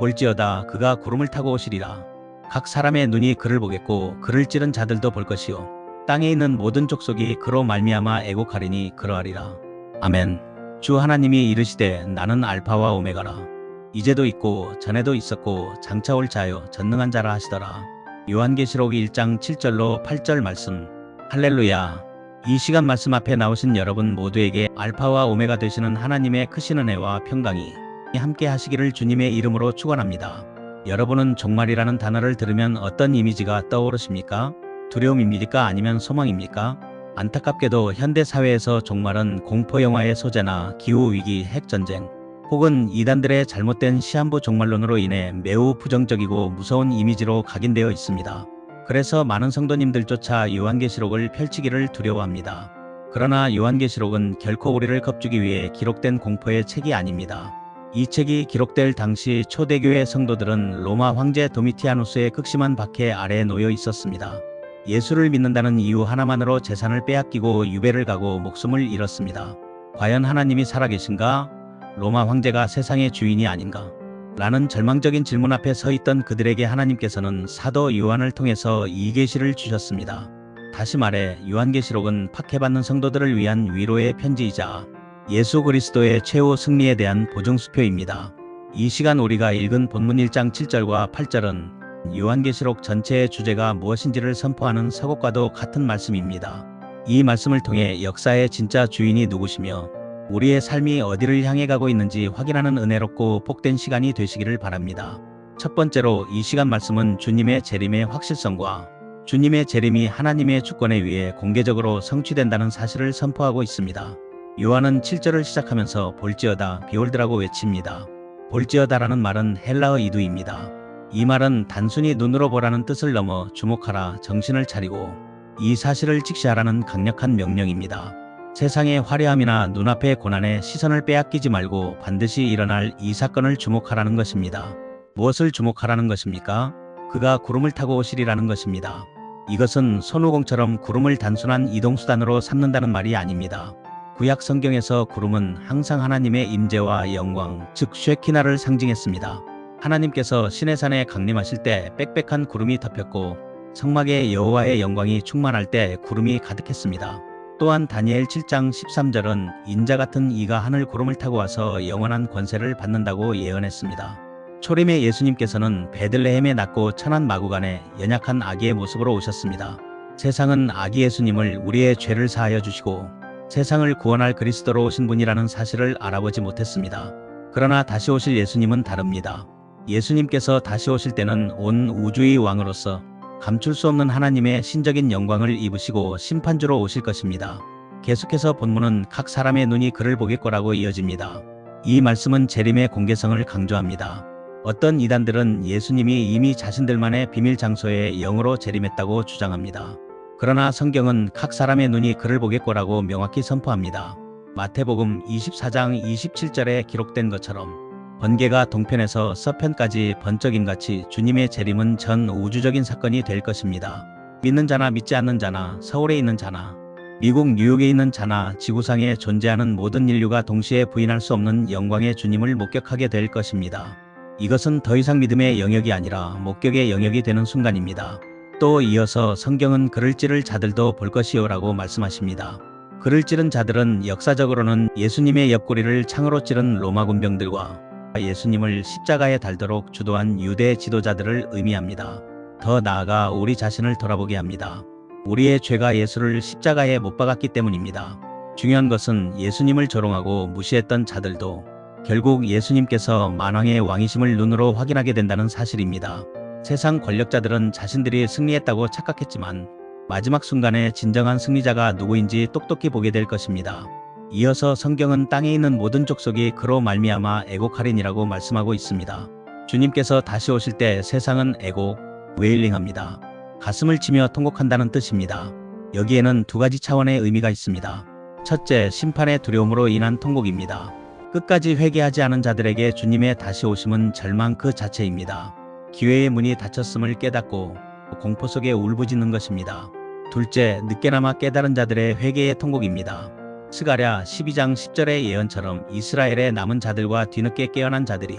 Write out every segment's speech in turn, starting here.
볼지어다 그가 구름을 타고 오시리라. 각 사람의 눈이 그를 보겠고 그를 찌른 자들도 볼 것이요 땅에 있는 모든 족속이 그로 말미암아 애곡하리니 그러하리라. 아멘. 주 하나님이 이르시되 나는 알파와 오메가라. 이제도 있고 전에도 있었고 장차 올 자요 전능한 자라 하시더라. 요한계시록 1장 7절로 8절 말씀. 할렐루야. 이 시간 말씀 앞에 나오신 여러분 모두에게 알파와 오메가 되시는 하나님의 크신 은혜와 평강이 함께 하시기를 주님의 이름으로 축원합니다. 여러분은 종말이라는 단어를 들으면 어떤 이미지가 떠오르십니까? 두려움입니까? 아니면 소망입니까? 안타깝게도 현대 사회에서 종말은 공포 영화의 소재나 기후위기, 핵전쟁, 혹은 이단들의 잘못된 시한부 종말론으로 인해 매우 부정적이고 무서운 이미지로 각인되어 있습니다. 그래서 많은 성도님들조차 요한계시록을 펼치기를 두려워합니다. 그러나 요한계시록은 결코 우리를 겁주기 위해 기록된 공포의 책이 아닙니다. 이 책이 기록될 당시 초대교회 성도들은 로마 황제 도미티아누스의 극심한 박해 아래에 놓여 있었습니다. 예수를 믿는다는 이유 하나만으로 재산을 빼앗기고 유배를 가고 목숨을 잃었습니다. 과연 하나님이 살아계신가? 로마 황제가 세상의 주인이 아닌가? 라는 절망적인 질문 앞에 서 있던 그들에게 하나님께서는 사도 요한을 통해서 이 계시를 주셨습니다. 다시 말해 요한계시록은 박해받는 성도들을 위한 위로의 편지이자 예수 그리스도의 최후 승리에 대한 보증수표입니다. 이 시간 우리가 읽은 본문 1장 7절과 8절은 요한계시록 전체의 주제가 무엇인지를 선포하는 서곡과도 같은 말씀입니다. 이 말씀을 통해 역사의 진짜 주인이 누구시며 우리의 삶이 어디를 향해 가고 있는지 확인하는 은혜롭고 복된 시간이 되시기를 바랍니다. 첫 번째로 이 시간 말씀은 주님의 재림의 확실성과 주님의 재림이 하나님의 주권에 의해 공개적으로 성취된다는 사실을 선포하고 있습니다. 요한은 7절을 시작하면서 볼지어다 비홀드라고 외칩니다. 볼지어다라는 말은 헬라어 이두입니다. 이 말은 단순히 눈으로 보라는 뜻을 넘어 주목하라, 정신을 차리고 이 사실을 직시하라는 강력한 명령입니다. 세상의 화려함이나 눈앞의 고난에 시선을 빼앗기지 말고 반드시 일어날 이 사건을 주목하라는 것입니다. 무엇을 주목하라는 것입니까? 그가 구름을 타고 오시리라는 것입니다. 이것은 손오공처럼 구름을 단순한 이동수단으로 삼는다는 말이 아닙니다. 구약 성경에서 구름은 항상 하나님의 임재와 영광, 즉 쉐키나를 상징했습니다. 하나님께서 시내산에 강림하실 때 빽빽한 구름이 덮였고 성막에 여호와의 영광이 충만할 때 구름이 가득했습니다. 또한 다니엘 7장 13절은 인자 같은 이가 하늘 구름을 타고 와서 영원한 권세를 받는다고 예언했습니다. 초림의 예수님께서는 베들레헴에 낳고 천한 마구간에 연약한 아기의 모습으로 오셨습니다. 세상은 아기 예수님을 우리의 죄를 사하여 주시고 세상을 구원할 그리스도로 오신 분이라는 사실을 알아보지 못했습니다. 그러나 다시 오실 예수님은 다릅니다. 예수님께서 다시 오실 때는 온 우주의 왕으로서 감출 수 없는 하나님의 신적인 영광을 입으시고 심판주로 오실 것입니다. 계속해서 본문은 각 사람의 눈이 그를 보길 거라고 이어집니다. 이 말씀은 재림의 공개성을 강조합니다. 어떤 이단들은 예수님이 이미 자신들만의 비밀 장소에 영으로 재림했다고 주장합니다. 그러나 성경은 각 사람의 눈이 그를 보길 거라고 명확히 선포합니다. 마태복음 24장 27절에 기록된 것처럼 번개가 동편에서 서편까지 번쩍임같이 주님의 재림은 전 우주적인 사건이 될 것입니다. 믿는 자나 믿지 않는 자나 서울에 있는 자나 미국 뉴욕에 있는 자나 지구상에 존재하는 모든 인류가 동시에 부인할 수 없는 영광의 주님을 목격하게 될 것입니다. 이것은 더 이상 믿음의 영역이 아니라 목격의 영역이 되는 순간입니다. 또 이어서 성경은 그를 찌를 자들도 볼 것이요 라고 말씀하십니다. 그를 찌른 자들은 역사적으로는 예수님의 옆구리를 창으로 찌른 로마 군병들과 예수님을 십자가에 달도록 주도한 유대 지도자들을 의미합니다. 더 나아가 우리 자신을 돌아보게 합니다. 우리의 죄가 예수를 십자가에 못 박았기 때문입니다. 중요한 것은 예수님을 조롱하고 무시했던 자들도 결국 예수님께서 만왕의 왕이심을 눈으로 확인하게 된다는 사실입니다. 세상 권력자들은 자신들이 승리했다고 착각했지만 마지막 순간에 진정한 승리자가 누구인지 똑똑히 보게 될 것입니다. 이어서 성경은 땅에 있는 모든 족속이 그로 말미암아 애곡하리니라고 말씀하고 있습니다. 주님께서 다시 오실 때 세상은 애곡, 웨일링합니다. 가슴을 치며 통곡한다는 뜻입니다. 여기에는 두 가지 차원의 의미가 있습니다. 첫째, 심판의 두려움으로 인한 통곡입니다. 끝까지 회개하지 않은 자들에게 주님의 다시 오심은 절망 그 자체입니다. 기회의 문이 닫혔음을 깨닫고 공포 속에 울부짖는 것입니다. 둘째, 늦게나마 깨달은 자들의 회개의 통곡입니다. 스가랴 12장 10절의 예언처럼 이스라엘의 남은 자들과 뒤늦게 깨어난 자들이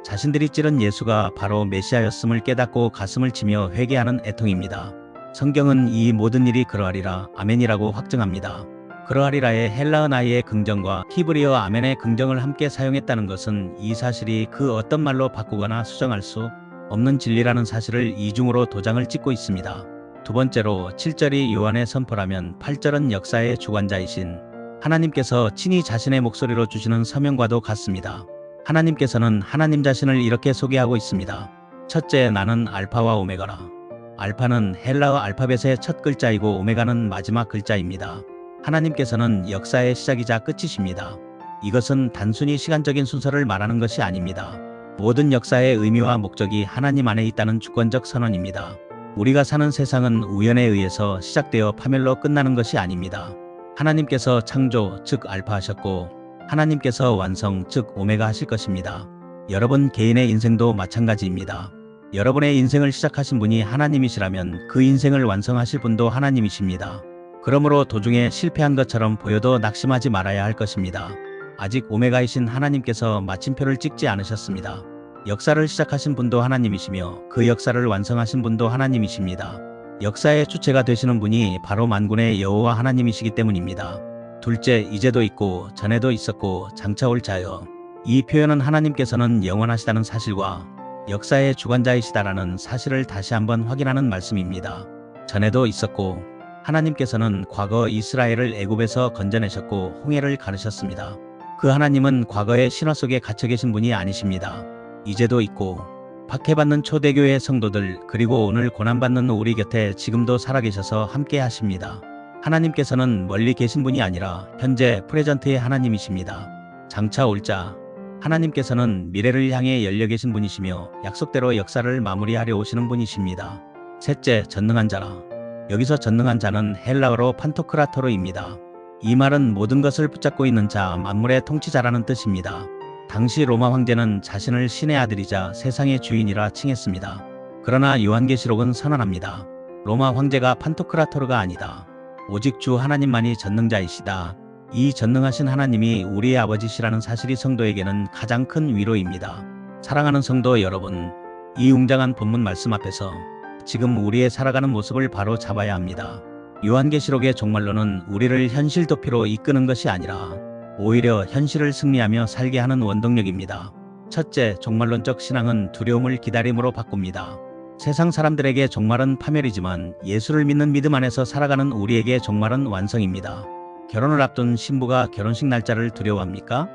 자신들이 찌른 예수가 바로 메시아였음을 깨닫고 가슴을 치며 회개하는 애통입니다. 성경은 이 모든 일이 그러하리라 아멘이라고 확증합니다. 그러하리라의 헬라어나이의 긍정과 히브리어 아멘의 긍정을 함께 사용했다는 것은 이 사실이 그 어떤 말로 바꾸거나 수정할 수 없는 진리라는 사실을 이중으로 도장을 찍고 있습니다. 두 번째로 7절이 요한의 선포라면 8절은 역사의 주관자이신 하나님께서 친히 자신의 목소리로 주시는 서명과도 같습니다. 하나님께서는 하나님 자신을 이렇게 소개하고 있습니다. 첫째, 나는 알파와 오메가라. 알파는 헬라어 알파벳의 첫 글자이고 오메가는 마지막 글자입니다. 하나님께서는 역사의 시작이자 끝이십니다. 이것은 단순히 시간적인 순서를 말하는 것이 아닙니다. 모든 역사의 의미와 목적이 하나님 안에 있다는 주권적 선언입니다. 우리가 사는 세상은 우연에 의해서 시작되어 파멸로 끝나는 것이 아닙니다. 하나님께서 창조, 즉 알파 하셨고 하나님께서 완성, 즉 오메가 하실 것입니다. 여러분 개인의 인생도 마찬가지입니다. 여러분의 인생을 시작하신 분이 하나님이시라면 그 인생을 완성하실 분도 하나님이십니다. 그러므로 도중에 실패한 것처럼 보여도 낙심하지 말아야 할 것입니다. 아직 오메가이신 하나님께서 마침표를 찍지 않으셨습니다. 역사를 시작하신 분도 하나님이시며 그 역사를 완성하신 분도 하나님이십니다. 역사의 주체가 되시는 분이 바로 만군의 여호와 하나님이시기 때문입니다. 둘째, 이제도 있고 전에도 있었고 장차 올 자여. 이 표현은 하나님께서는 영원하시다는 사실과 역사의 주관자이시다라는 사실을 다시 한번 확인하는 말씀입니다. 전에도 있었고 하나님께서는 과거 이스라엘을 애굽에서 건져내셨고 홍해를 가르셨습니다. 그 하나님은 과거의 신화 속에 갇혀 계신 분이 아니십니다. 이제도 있고 박해받는 초대교회 성도들 그리고 오늘 고난받는 우리 곁에 지금도 살아계셔서 함께 하십니다. 하나님께서는 멀리 계신 분이 아니라 현재 프레젠트의 하나님이십니다. 장차 올 자 하나님께서는 미래를 향해 열려 계신 분이시며 약속대로 역사를 마무리하려 오시는 분이십니다. 셋째, 전능한 자라. 여기서 전능한 자는 헬라어로 판토크라토르입니다. 이 말은 모든 것을 붙잡고 있는 자, 만물의 통치자라는 뜻입니다. 당시 로마 황제는 자신을 신의 아들이자 세상의 주인이라 칭했습니다. 그러나 요한계시록은 선언합니다. 로마 황제가 판토크라토르가 아니다. 오직 주 하나님만이 전능자이시다. 이 전능하신 하나님이 우리의 아버지시라는 사실이 성도에게는 가장 큰 위로입니다. 사랑하는 성도 여러분, 이 웅장한 본문 말씀 앞에서 지금 우리의 살아가는 모습을 바로 잡아야 합니다. 요한계시록의 종말론은 우리를 현실 도피로 이끄는 것이 아니라 오히려 현실을 승리하며 살게 하는 원동력입니다. 첫째, 종말론적 신앙은 두려움을 기다림으로 바꿉니다. 세상 사람들에게 종말은 파멸이지만 예수를 믿는 믿음 안에서 살아가는 우리에게 종말은 완성입니다. 결혼을 앞둔 신부가 결혼식 날짜를 두려워합니까?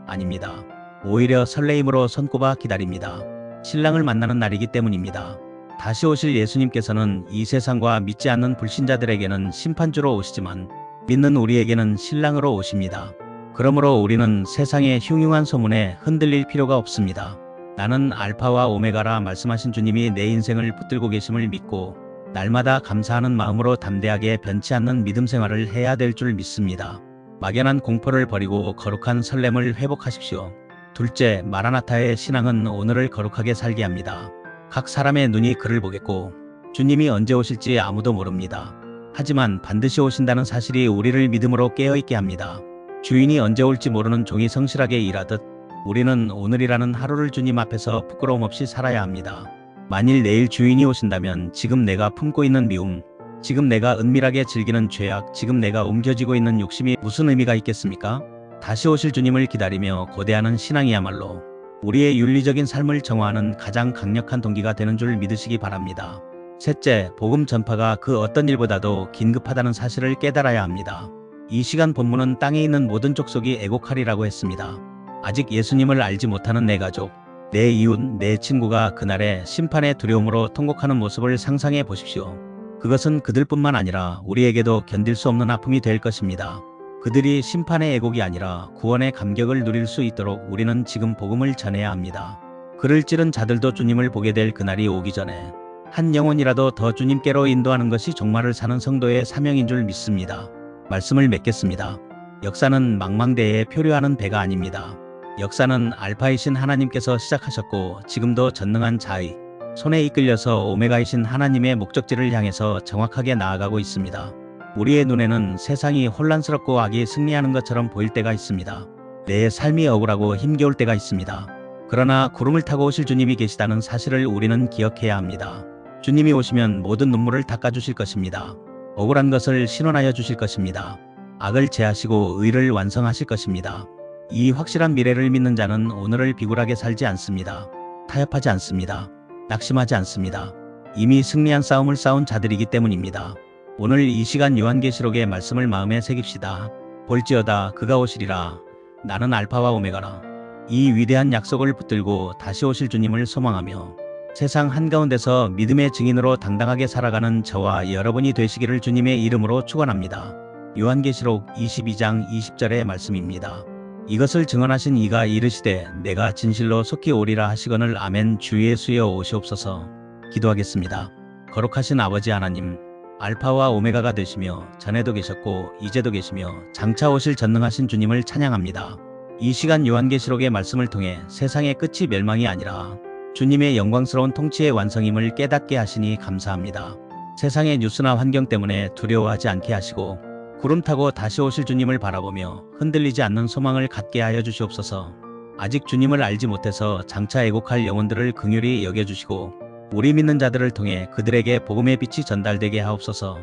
아닙니다. 오히려 설레임으로 손꼽아 기다립니다. 신랑을 만나는 날이기 때문입니다. 다시 오실 예수님께서는 이 세상과 믿지 않는 불신자들에게는 심판주로 오시지만 믿는 우리에게는 신랑으로 오십니다. 그러므로 우리는 세상의 흉흉한 소문에 흔들릴 필요가 없습니다. 나는 알파와 오메가라 말씀하신 주님이 내 인생을 붙들고 계심을 믿고 날마다 감사하는 마음으로 담대하게 변치 않는 믿음 생활을 해야 될 줄 믿습니다. 막연한 공포를 버리고 거룩한 설렘을 회복하십시오. 둘째, 마라나타의 신앙은 오늘을 거룩하게 살게 합니다. 각 사람의 눈이 그를 보겠고 주님이 언제 오실지 아무도 모릅니다. 하지만 반드시 오신다는 사실이 우리를 믿음으로 깨어있게 합니다. 주인이 언제 올지 모르는 종이 성실하게 일하듯 우리는 오늘이라는 하루를 주님 앞에서 부끄러움 없이 살아야 합니다. 만일 내일 주인이 오신다면 지금 내가 품고 있는 미움, 지금 내가 은밀하게 즐기는 죄악, 지금 내가 옮겨지고 있는 욕심이 무슨 의미가 있겠습니까? 다시 오실 주님을 기다리며 고대하는 신앙이야말로 우리의 윤리적인 삶을 정화하는 가장 강력한 동기가 되는 줄 믿으시기 바랍니다. 셋째, 복음 전파가 그 어떤 일보다도 긴급하다는 사실을 깨달아야 합니다. 이 시간 본문은 땅에 있는 모든 족속이 애곡하리라고 했습니다. 아직 예수님을 알지 못하는 내 가족, 내 이웃, 내 친구가 그날의 심판의 두려움으로 통곡하는 모습을 상상해 보십시오. 그것은 그들뿐만 아니라 우리에게도 견딜 수 없는 아픔이 될 것입니다. 그들이 심판의 애곡이 아니라 구원의 감격을 누릴 수 있도록 우리는 지금 복음을 전해야 합니다. 그를 찌른 자들도 주님을 보게 될 그날이 오기 전에 한 영혼이라도 더 주님께로 인도하는 것이 종말을 사는 성도의 사명인 줄 믿습니다. 말씀을 맺겠습니다. 역사는 망망대해에 표류하는 배가 아닙니다. 역사는 알파이신 하나님께서 시작하셨고 지금도 전능한 자의 손에 이끌려서 오메가이신 하나님의 목적지를 향해서 정확하게 나아가고 있습니다. 우리의 눈에는 세상이 혼란스럽고 악이 승리하는 것처럼 보일 때가 있습니다. 내 삶이 억울하고 힘겨울 때가 있습니다. 그러나 구름을 타고 오실 주님이 계시다는 사실을 우리는 기억해야 합니다. 주님이 오시면 모든 눈물을 닦아주실 것입니다. 억울한 것을 신원하여 주실 것입니다. 악을 제하시고 의를 완성하실 것입니다. 이 확실한 미래를 믿는 자는 오늘을 비굴하게 살지 않습니다. 타협하지 않습니다. 낙심하지 않습니다. 이미 승리한 싸움을 싸운 자들이기 때문입니다. 오늘 이 시간 요한계시록의 말씀을 마음에 새깁시다. 볼지어다 그가 오시리라. 나는 알파와 오메가라. 이 위대한 약속을 붙들고 다시 오실 주님을 소망하며 세상 한가운데서 믿음의 증인으로 당당하게 살아가는 저와 여러분이 되시기를 주님의 이름으로 축원합니다. 요한계시록 22장 20절의 말씀입니다. 이것을 증언하신 이가 이르시되 내가 진실로 속히 오리라 하시거늘 아멘. 주 예수여 오시옵소서. 기도하겠습니다. 거룩하신 아버지 하나님, 알파와 오메가가 되시며 전에도 계셨고 이제도 계시며 장차 오실 전능하신 주님을 찬양합니다. 이 시간 요한계시록의 말씀을 통해 세상의 끝이 멸망이 아니라 주님의 영광스러운 통치의 완성임을 깨닫게 하시니 감사합니다. 세상의 뉴스나 환경 때문에 두려워하지 않게 하시고 구름 타고 다시 오실 주님을 바라보며 흔들리지 않는 소망을 갖게 하여 주시옵소서. 아직 주님을 알지 못해서 장차 애곡할 영혼들을 긍휼히 여겨주시고 우리 믿는 자들을 통해 그들에게 복음의 빛이 전달되게 하옵소서.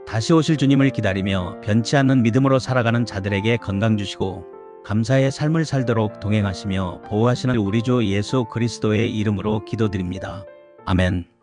다시 오실 주님을 기다리며 변치 않는 믿음으로 살아가는 자들에게 건강 주시고 감사의 삶을 살도록 동행하시며 보호하시는 우리 주 예수 그리스도의 이름으로 기도드립니다. 아멘.